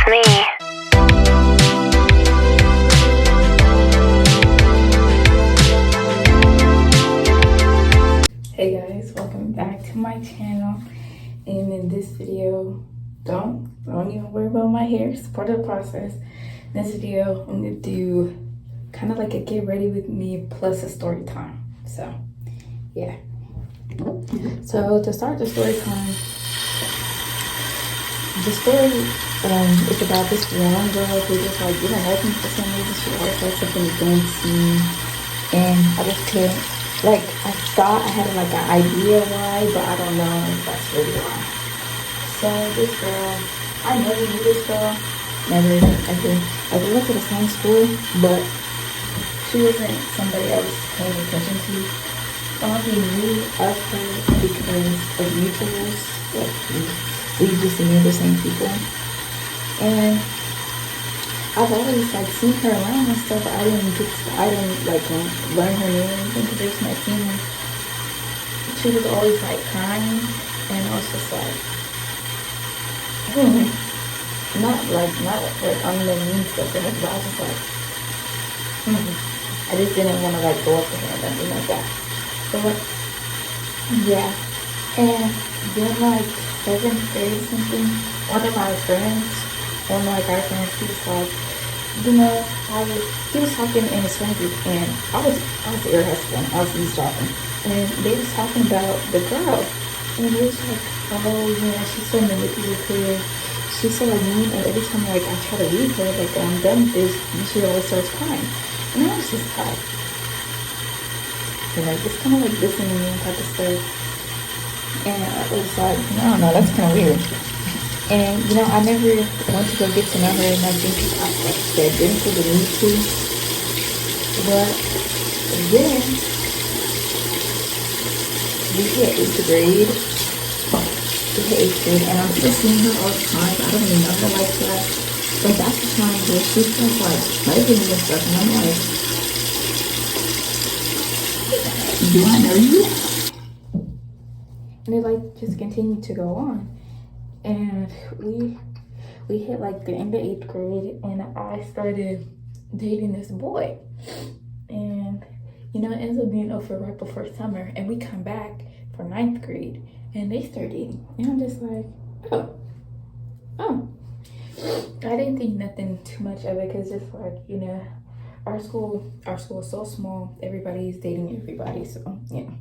just me. Hey guys, welcome back to my channel. And in this video, don't even worry about my hair. It's part of the process. In this video, I'm gonna do kind of like a get ready with me plus a story time. So yeah. So to start the story time, the story is about this one girl who just like didn't like me for some reason. She always had something against me, and I just couldn't. Like, I thought I had like an idea why, but I don't know if that's really why. So this girl, I never knew this girl, never ever. Like, we went to the same school, but she wasn't somebody I was paying attention to. I only knew of her because of mutuals. Like, we just knew the same people, and I've always like seen her around and stuff, but I didn't like learn her name or anything because I just met seen her. She was always like crying, and I was just like, not like on the mean stuff, but I was just like, I just didn't want to like go up to her or nothing like that. But yeah, and then like 7th grade or something, one of my friends, one of my guy friends, he was like, you know, he was talking in his friend group, and I was ear hustling, I was eavesdropping, and they was talking about the girl, and it was like, oh yeah, she's so manipulative, she's so annoying, and every time like I try to leave her, like I'm done with this, she always starts crying, and I was just like, it's kind of like listening to me type of stuff, and I was like, I don't know, that's kind of weird. And, you know, I never went to go get to know her, and I think I didn't feel the need to. But then we hit 8th grade. And I'm still seeing her all the time. I don't even know her like that. But that's the time where she starts like meditating and stuff, and I'm like, do I know you? And it like just continued to go on. And we hit like the end of 8th grade, and I started dating this boy, and you know, it ends up being over right before summer, and we come back for 9th grade, and they start dating, and I'm just like, oh, I didn't think nothing too much of it, because it's like, you know, our school is so small, everybody's dating everybody, so yeah.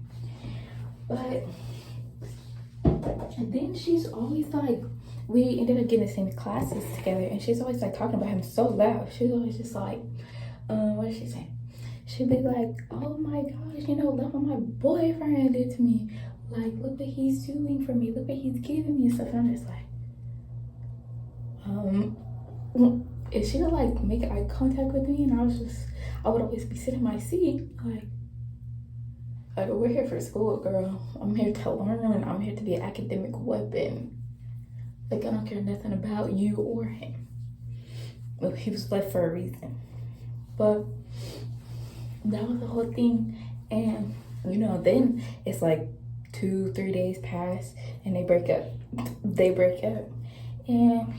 But and then she's always like, we ended up getting the same classes together, and she's always like talking about him so loud. She's always just like, what did she say? She'd be like, oh my gosh, you know, look what my boyfriend did to me. Like, look what he's doing for me. Look what he's giving me and stuff. And I'm just like, and she would like make eye contact with me, and I would always be sitting in my seat like, we're here for school, girl. I'm here to learn. I'm here to be an academic weapon. Like, I don't care nothing about you or him. Well, he was left for a reason. But that was the whole thing. And, you know, then it's like 2-3 days pass, and they break up. And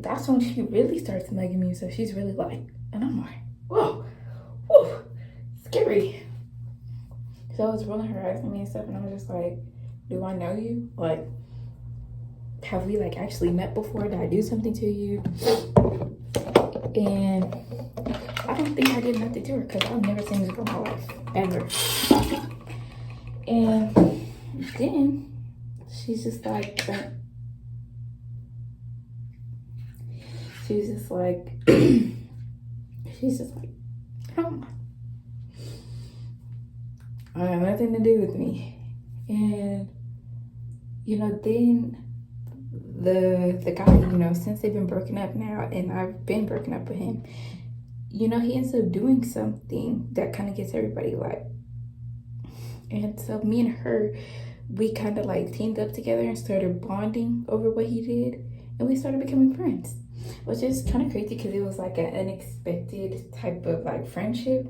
that's when she really starts mugging me. So she's really like, and I'm like, whoa, scary. So I was rolling her eyes at me and stuff, and I was just like, do I know you? Like, have we like actually met before? Did I do something to you? And I don't think I did nothing to her, because I've never seen this girl in my life, ever. And then she's just like, oh, I have nothing to do with me. And, you know, then the guy, you know, since they've been broken up now, and I've been broken up with him, you know, he ends up doing something that kind of gets everybody like, and so me and her, we kind of like teamed up together and started bonding over what he did, and we started becoming friends, which is kind of crazy because it was like an unexpected type of like friendship.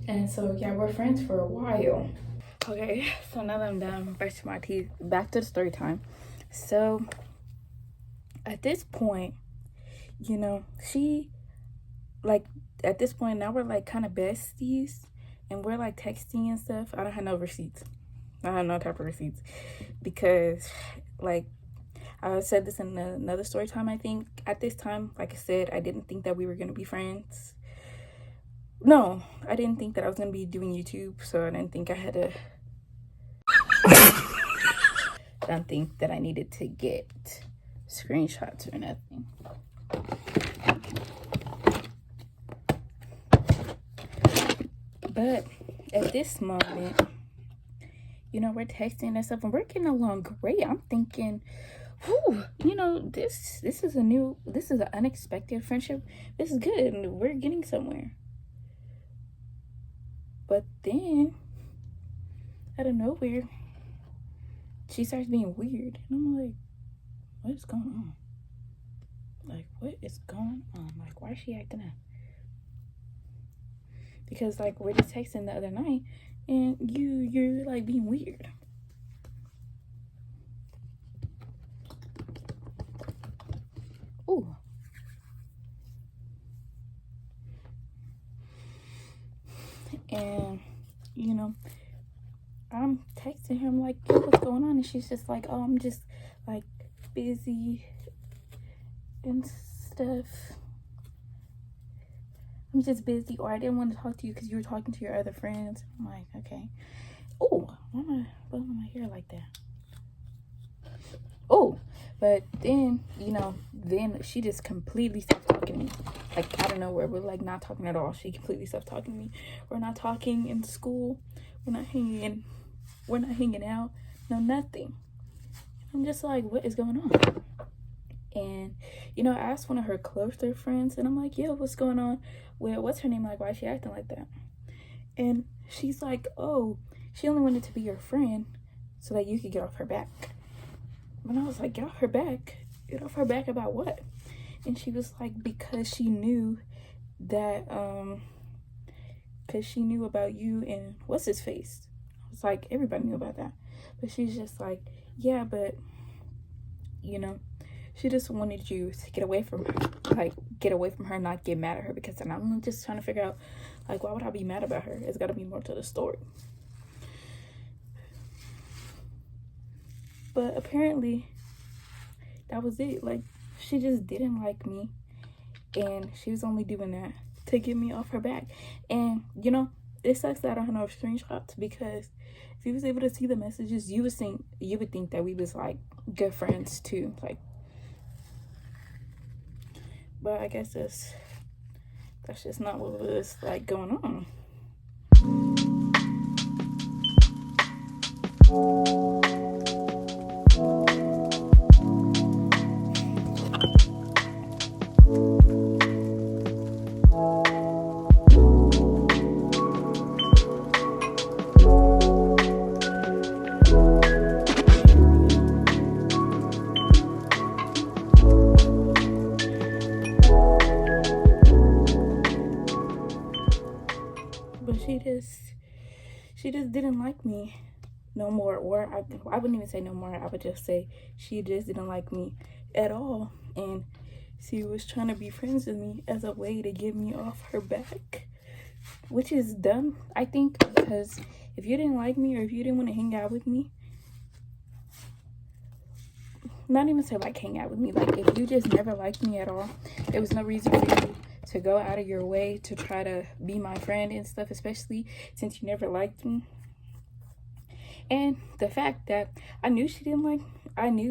And so yeah, we're friends for a while. Okay, so now that I'm done brushing my teeth, back to the story time. So at this point, she, like, at this point now we're like kind of besties, and we're like texting and stuff. I don't have no receipts. I have no type of receipts because, like, I said this in another story time, I think. At this time, like I said, I didn't think that we were going to be friends. No, I didn't think that I was going to be doing YouTube, so I didn't think I had to... I don't think that I needed to get screenshots or nothing. But at this moment, we're texting and stuff, and we're getting along great. I'm thinking, whew, this is an unexpected friendship. This is good, and we're getting somewhere. But then, out of nowhere, she starts being weird, and I'm like, what is going on? Like, what is going on? Like, why is she acting up? Because, like, we're just texting the other night, and you're like being weird. Ooh. And I'm texting her. I'm like, yo, what's going on? And she's just like, oh, I'm just like busy and stuff. I'm just busy, or I didn't want to talk to you because you were talking to your other friends. I'm like, okay. Oh, why am I blowing my hair like that? Oh, but then, then she just completely stopped talking to me. Like, out of nowhere, we're like not talking at all. She completely stopped talking to me. We're not talking in school. We're not hanging out. No, nothing. I'm just like, what is going on? And, I asked one of her closer friends, and I'm like, yo, what's going on? Well, what's her name? Like, why is she acting like that? And she's like, oh, she only wanted to be your friend so that you could get off her back. And I was like, get off her back? Get off her back about what? And she was like, because she knew that, because she knew about you and what's his face. I was like, everybody knew about that. But she's just like, yeah, but, she just wanted you to get away from her. Like, get away from her, not get mad at her. Because then I'm just trying to figure out, like, why would I be mad about her? It's got to be more to the story. But apparently, that was it. Like, she just didn't like me. And she was only doing that to get me off her back. And, it sucks that I don't have no screenshots, because if you was able to see the messages, you would think that we was, like, good friends, too. Like, but I guess that's just not what was, like, going on. She just didn't like me no more, or I wouldn't even say no more. I would just say she just didn't like me at all, and she was trying to be friends with me as a way to get me off her back, which is dumb, I think, because if you didn't like me, or if you didn't want to hang out with me, not even say like hang out with me, like if you just never liked me at all, there was no reason for you to go out of your way to try to be my friend and stuff, especially since you never liked me. And the fact that I knew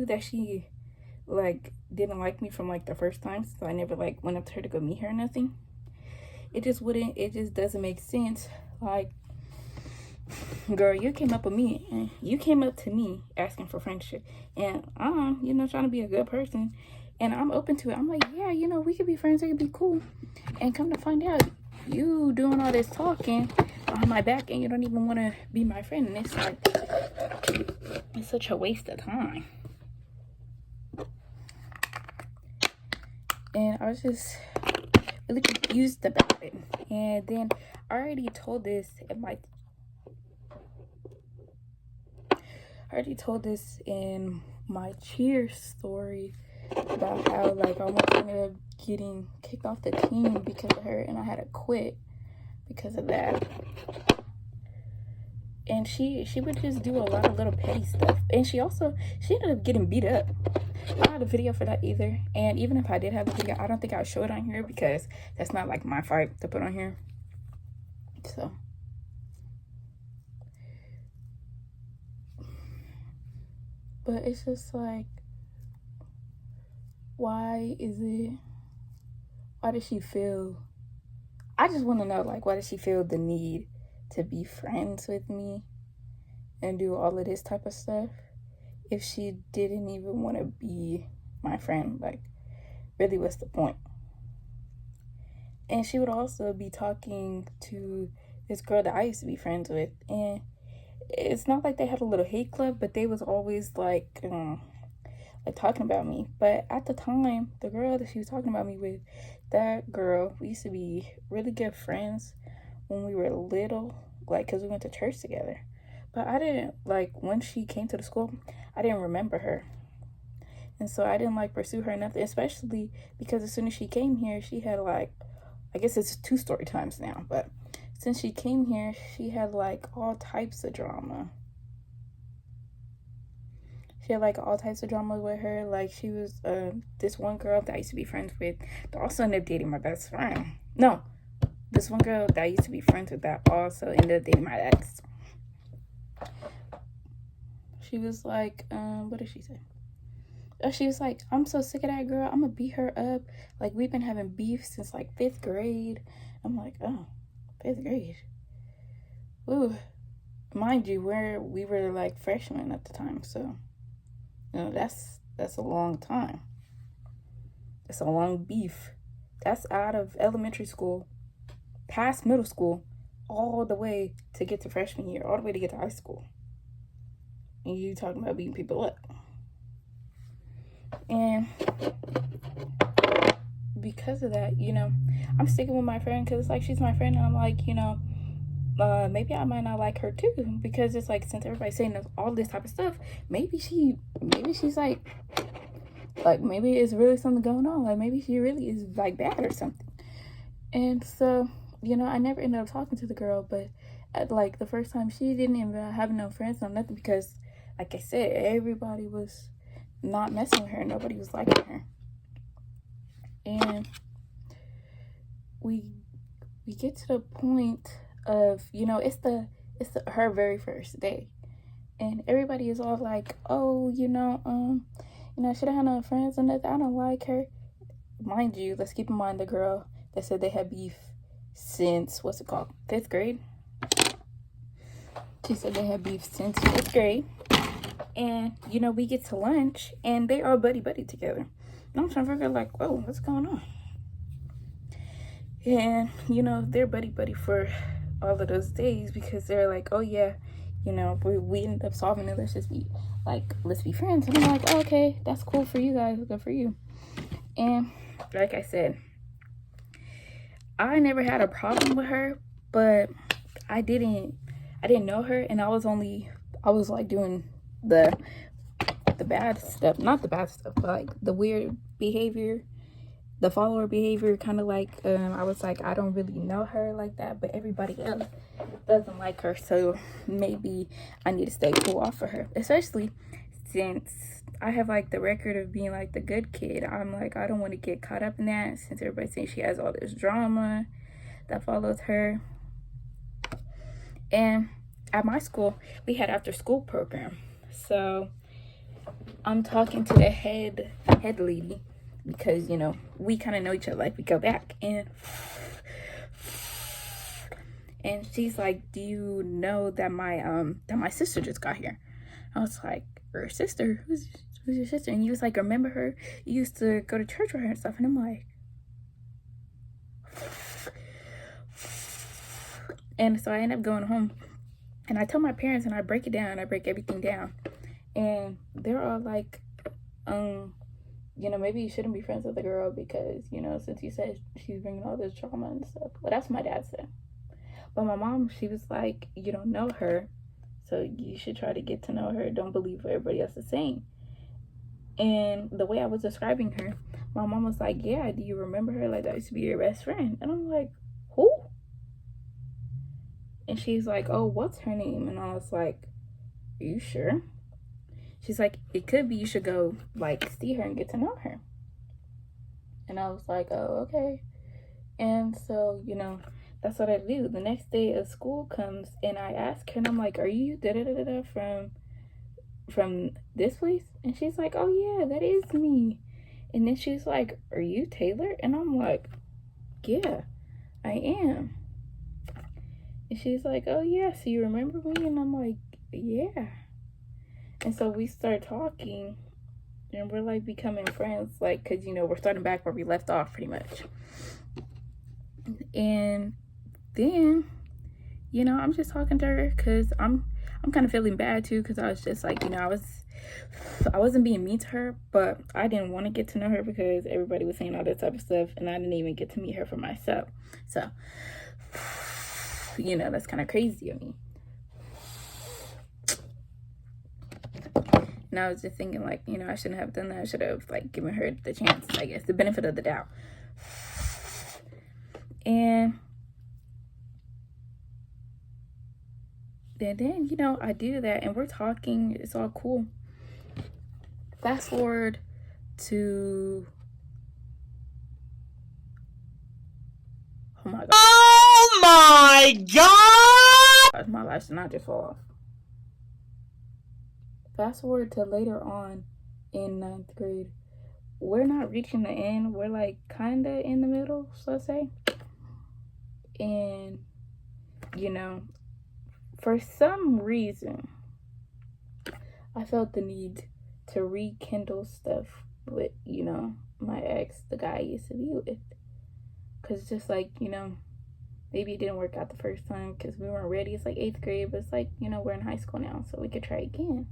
that she like didn't like me from like the first time, so I never like went up to her to go meet her or nothing. It just doesn't make sense. Like, girl, you came up to me asking for friendship, and I'm trying to be a good person, and I'm open to it. I'm like, yeah, we could be friends, it could be cool. And come to find out, you doing all this talking behind my back, and you don't even want to be my friend. And it's like, it's such a waste of time. And I was just really confused about it. And then I already told this in my cheer story, about how like I almost ended up getting kicked off the team because of her, and I had to quit because of that. And she would just do a lot of little petty stuff, and she ended up getting beat up. I don't have a video for that either, and even if I did have a video, I don't think I'll show it on here because that's not like my fight to put on here. So but it's just like, why does she feel, I just want to know, like, why does she feel the need to be friends with me and do all of this type of stuff if she didn't even want to be my friend? Like, really, what's the point? And she would also be talking to this girl that I used to be friends with, and it's not like they had a little hate club, but they was always like talking about me. But at the time, the girl that she was talking about me with, that girl, we used to be really good friends when we were little, like, because we went to church together. But I didn't, like, when she came to the school, I didn't remember her. And so I didn't, like, pursue her nothing, especially because as soon as she came here, she had, like, I guess it's 2 story times now, but since she came here, she had, like, all types of drama. She had, like, all types of drama with her. Like, she was, this one girl that I used to be friends with that also ended up dating my best friend. No, this one girl that I used to be friends with that also ended up dating my ex. She was like, what did she say? She was like, I'm so sick of that girl. I'm gonna beat her up. Like, we've been having beef since, like, 5th grade. I'm like, oh, 5th grade. Ooh. Mind you, we were, like, freshmen at the time, so, you know, that's a long time. That's a long beef. That's out of elementary school, past middle school, all the way to get to freshman year, all the way to get to high school. And you talking about beating people up. And because of that, you know, I'm sticking with my friend because it's like she's my friend, and I'm like, you know, maybe I might not like her too, because it's like, since everybody's saying all this type of stuff, maybe she's like maybe it's really something going on. Like, maybe she really is, like, bad or something. And so, you know, I never ended up talking to the girl, but at, like, the first time, she didn't even have no friends, no nothing, because, like I said, everybody was not messing with her. Nobody was liking her. And we get to the point of, you know, it's her very first day, and everybody is all like, oh, you know, should I have no friends or nothing? I don't like her. Mind you, let's keep in mind the girl that said they had beef since, 5th grade. She said they had beef since 5th grade. And, you know, we get to lunch, and they are buddy together. And I'm trying to figure, like, whoa, what's going on? And, you know, they're buddy for all of those days, because they're like, oh, yeah, you know, we ended up solving it. Let's be friends. And I'm like, oh, okay, that's cool for you guys. Good for you. And like I said, I never had a problem with her, but I didn't know her, and I was like doing the bad stuff, not the bad stuff, but like the weird behavior, the follower behavior, kind of like, I was like, I don't really know her like that, but everybody else doesn't like her, so maybe I need to stay cool off of her, especially since I have, like, the record of being, like, the good kid. I'm like, I don't want to get caught up in that, since everybody's saying she has all this drama that follows her. And at my school, we had after school program, so I'm talking to the head lady, because, you know, we kind of know each other, like, we go back, and she's like, do you know that my sister just got here? I was like, her sister? Who's your sister? And he was like, remember her? You used to go to church with her and stuff. And I'm like, and so I end up going home, and I tell my parents, and I break it down. I break everything down, and they're all like, you know, maybe you shouldn't be friends with the girl, because, you know, since you said she's bringing all this drama and stuff. Well, that's what my dad said. But my mom, she was like, you don't know her, so you should try to get to know her. Don't believe what everybody else is saying. And the way I was describing her, my mom was like, yeah, do you remember her? Like, that used to be your best friend. And I'm like, who? And she's like, oh, what's her name? And I was like, are you sure? She's like, it could be you should go, like, see her and get to know her. And I was like, oh, okay. And so, you know, that's what I do. The next day of school comes, and I ask her, and I'm like, are you da-da-da-da from this place? And she's like, oh, yeah, that is me. And then she's like, are you Taylor? And I'm like, yeah, I am. And she's like, oh, yeah, so you remember me? And I'm like, yeah. And so we start talking, and we're, like, becoming friends, like, because, you know, we're starting back where we left off pretty much. And then, you know, I'm just talking to her because I'm kind of feeling bad, too, because I was just, like, you know, I wasn't being mean to her, but I didn't want to get to know her because everybody was saying all this type of stuff, and I didn't even get to meet her for myself. So, you know, that's kind of crazy of me. And I was just thinking, like, you know, I shouldn't have done that. I should have, like, given her the chance, I guess, the benefit of the doubt. And then, you know, I do that, and we're talking. It's all cool. Fast forward to... Oh, my God. Oh, my God! My lash did not just fall off. Fast forward to later on in 9th grade. We're not reaching the end. We're, like, kind of in the middle, so let's say. And, you know, for some reason, I felt the need to rekindle stuff with, you know, my ex, the guy I used to be with. Because just like, you know, maybe it didn't work out the first time because we weren't ready. It's like 8th grade, but it's like, you know, we're in high school now, so we could try again.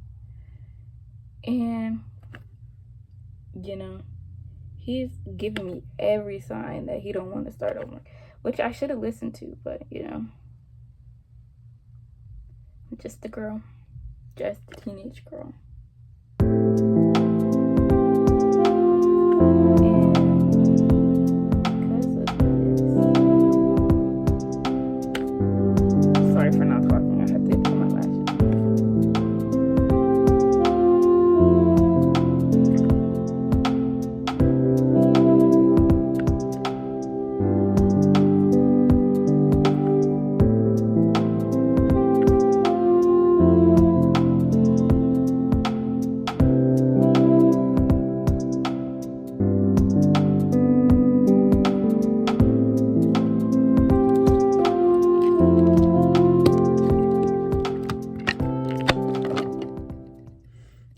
And, you know, he's giving me every sign that he don't want to start over, which I should have listened to, but, you know, I'm just a girl, just a teenage girl. Sorry for not talking. I had to put my lashes.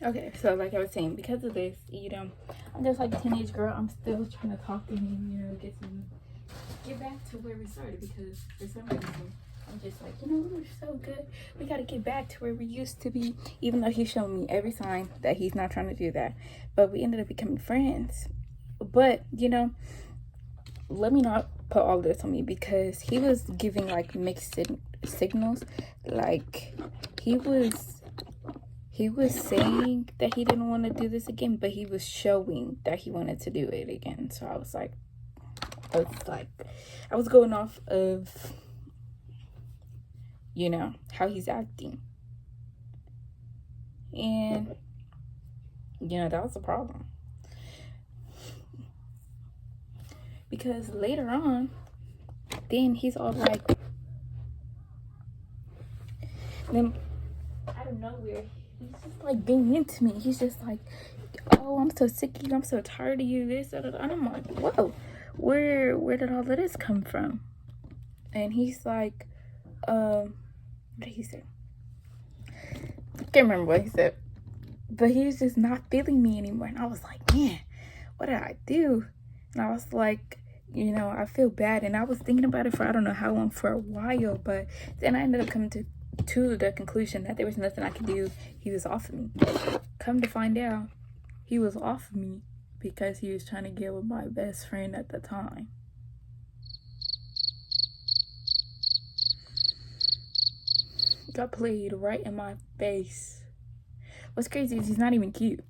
Okay, so like I was saying, because of this, you know, I'm just like a teenage girl. I'm still trying to talk to him, you know, get back to where we started, because for some reason I'm just like, you know, we're so good. We got to get back to where we used to be, even though he's showing me every sign that he's not trying to do that. But we ended up becoming friends. But, you know, let me not put all this on me, because he was giving like mixed signals. Like he was saying that he didn't want to do this again, but he was showing that he wanted to do it again. So I was going off of, you know, how he's acting. And, you know, that was a problem. Because later on, then he's all like, then out of nowhere, he's just like being into me. He's just like, oh, I'm so sick of you. I'm so tired of you. This, that, that. And I'm like, whoa, where did all of this come from? And he's like, what did he say? I can't remember what he said. But he's just not feeling me anymore. And I was like, man, what did I do? And I was like, you know, I feel bad. And I was thinking about it for I don't know how long, for a while. But then I ended up coming to the conclusion that there was nothing I could do. He was off of me. Come to find out, he was off of me because he was trying to get with my best friend at the time. Got played right in my face. What's crazy is he's not even cute.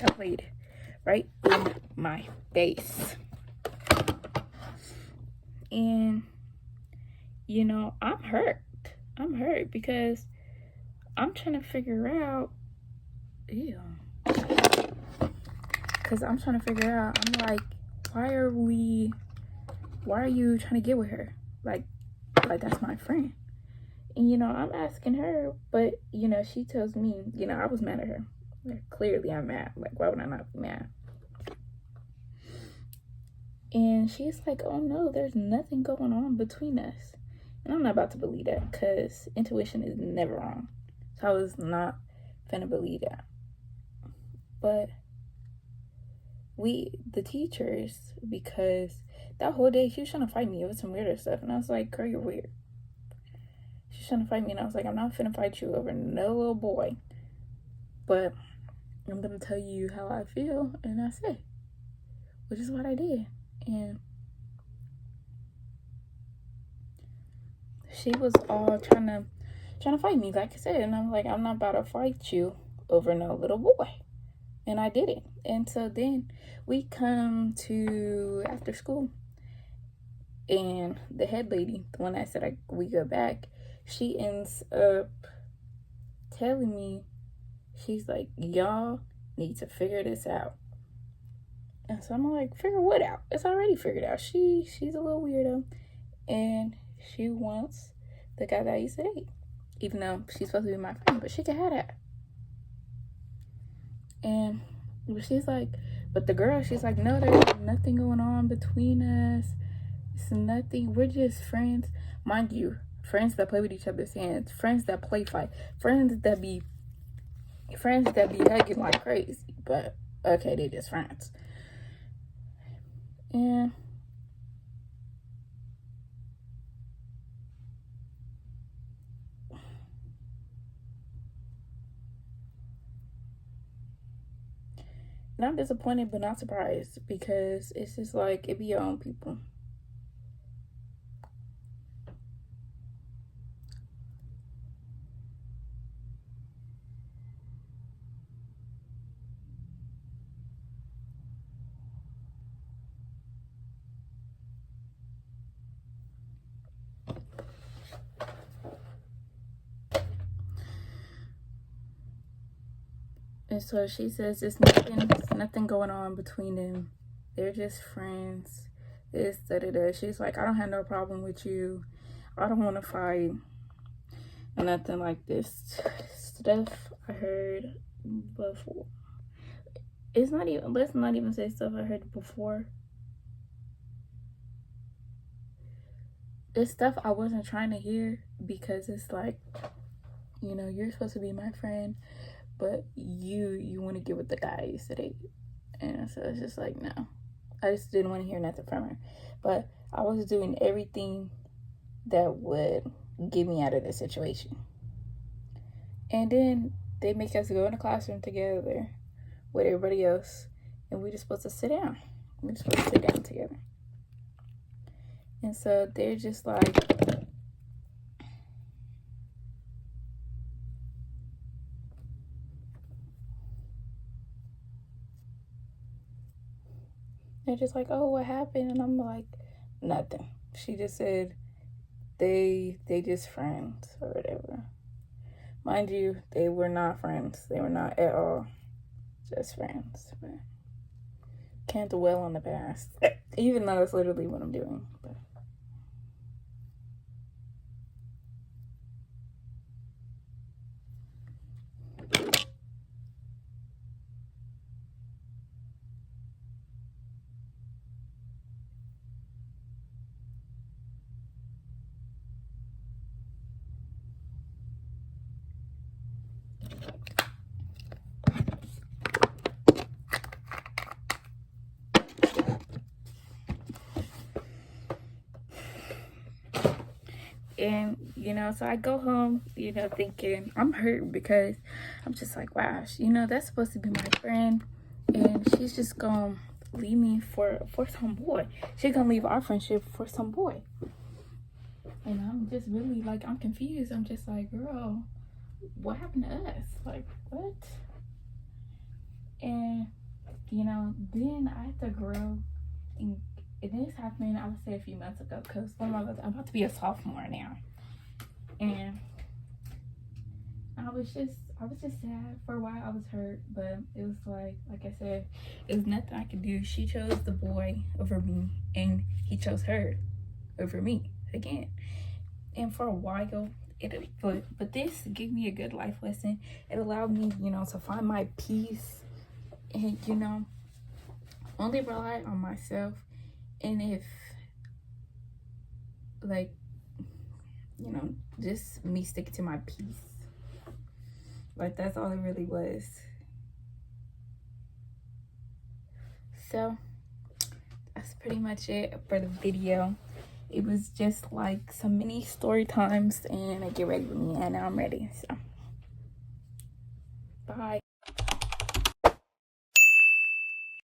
played right in my face. And, you know, I'm hurt. I'm hurt because I'm trying to figure out, because I'm trying to figure out, I'm like, why are you trying to get with her? Like that's my friend. And, you know, I'm asking her, but, you know, she tells me, you know, I was mad at her. Like, clearly I'm mad. Like, why would I not be mad? And she's like, oh no, there's nothing going on between us. And I'm not about to believe that, because intuition is never wrong. So I was not finna believe that. But the teachers, because that whole day she was trying to fight me over some weirder stuff. And I was like, girl, you're weird. She's trying to fight me. And I was like, I'm not finna fight you over no little boy. But I'm gonna tell you how I feel. And I say, which is what I did. And she was all trying to fight me, like I said. And I'm like, I'm not about to fight you over no little boy. And I did it. And so then we come to after school. And the head lady, the one that said we go back, she ends up telling me, she's like, y'all need to figure this out. And so I'm like, figure what out? It's already figured out. She's a little weirdo. And she wants the guy that I used to date. Even though she's supposed to be my friend, but she can have that. And she's like, but the girl, she's like, no, there's nothing going on between us. It's nothing. We're just friends. Mind you, friends that play with each other's hands, friends that play fight, friends that be hugging like crazy. But okay, they're just friends. And I'm disappointed but not surprised, because it's just like, it be your own people. And so she says there's nothing going on between them. They're just friends. This, da-da-da. She's like, I don't have no problem with you. I don't want to fight. Nothing like this stuff I heard before. Let's not even say stuff I heard before. It's stuff I wasn't trying to hear, because it's like, you know, you're supposed to be my friend, but you want to get with the guy I used to date. And so it's just like, no. I just didn't want to hear nothing from her. But I was doing everything that would get me out of this situation. And then they make us go in the classroom together with everybody else, and we're just supposed to sit down. We're just supposed to sit down together. And so they're just like, oh, what happened? And I'm like, nothing. She just said they just friends or whatever. Mind you, they were not friends. They were not at all just friends. But can't dwell on the past, even though it's literally what I'm doing. But and, you know, so I go home, you know, thinking I'm hurt, because I'm just like, wow, you know, that's supposed to be my friend, and she's just gonna leave me for some boy. She's gonna leave our friendship for some boy. And I'm just really like, I'm confused. I'm just like, girl, what happened to us? Like, what? And then I had to grow, and this happened, I would say, a few months ago, because I'm about to be a sophomore now, and I was just sad for a while. I was hurt, but it was like I said, it was nothing I could do. She chose the boy over me, and he chose her over me again. And for a while, but this gave me a good life lesson. It allowed me, to find my peace, and only rely on myself. And if, like, just me sticking to my peace. Like, that's all it really was. So that's pretty much it for the video. It was just like some mini story times, and I get ready with me, and now I'm ready. So bye.